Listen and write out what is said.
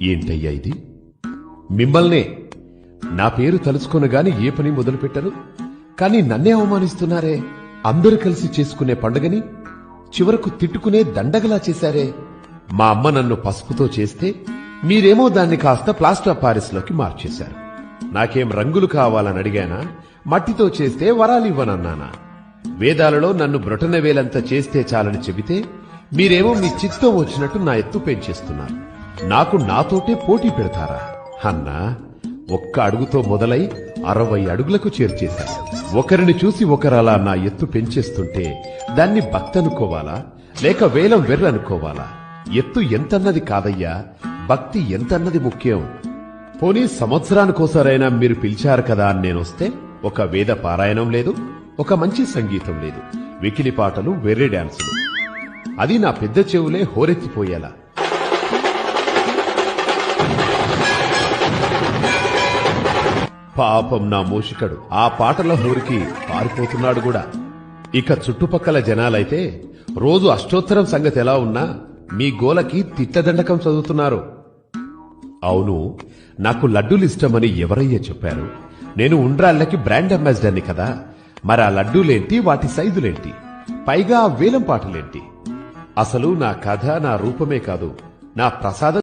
ఏంటయ్యా ఇది? మిమ్మల్నే నా పేరు తలుచుకొనగాని ఏ పని మొదలుపెట్టరు, కాని నన్నే అవమానిస్తున్నారే. అందరూ కలిసి చేసుకునే పండుగని చివరకు తిట్టుకునే దండగలా చేశారే. మా అమ్మ నన్ను పసుపుతో చేస్తే మీరేమో దాన్ని కాస్త ప్లాస్టర్ ఆఫ్ పారిస్ లోకి మార్చేశారు. నాకేం రంగులు కావాలని అడిగానా? మట్టితో చేస్తే వరాలివ్వనన్నానా? వేదాలలో నన్ను బ్రొటనవేలంత చేస్తే చాలని చెబితే మీరేమో మీ చిత్తం వచ్చినట్టు నా ఎత్తు పెంచేస్తున్నారు. నాకు నాతోటే పోటీ పెడతారా? అన్నా, ఒక్క అడుగుతో మొదలై 60 అడుగులకు చేర్చేశారు. ఒకరిని చూసి ఒకరలా నా ఎత్తు పెంచేస్తుంటే దాన్ని భక్తనుకోవాలా లేక వేలం వెర్రనుకోవాలా? ఎత్తు ఎంతన్నది కాదయ్యా, భక్తి ఎంతన్నది ముఖ్యం. పోనీ సంవత్సరానికోసారైనా మీరు పిలిచారు కదా అని నేనొస్తే ఒక వేద పారాయణం లేదు, ఒక మంచి సంగీతం లేదు, వికిలి పాటలు, వెర్రి డాన్సులు. అది నా పెద్ద చెవులే హోరెత్తిపోయేలా. పాపం నా మూషికడు ఆ పాటల హోరికి పారిపోతున్నాడు కూడా. ఇక చుట్టుపక్కల జనాలైతే రోజు అష్టోత్తరం సంగతి ఎలా ఉన్నా మీ గోలకి తిట్టదండకం చదువుతున్నారు. అవును, నాకు లడ్డూలు ఇష్టమని ఎవరయ్యా చెప్పారు? నేను ఉండ్రాళ్ళకి బ్రాండ్ అంబాసిడర్ని కదా. మరి ఆ లడ్డూలేంటి, వాటి సైజులేంటి, పైగా ఆ వేలం పాటలేంటి? అసలు నా కథ, నా రూపమే కాదు, నా ప్రసాదం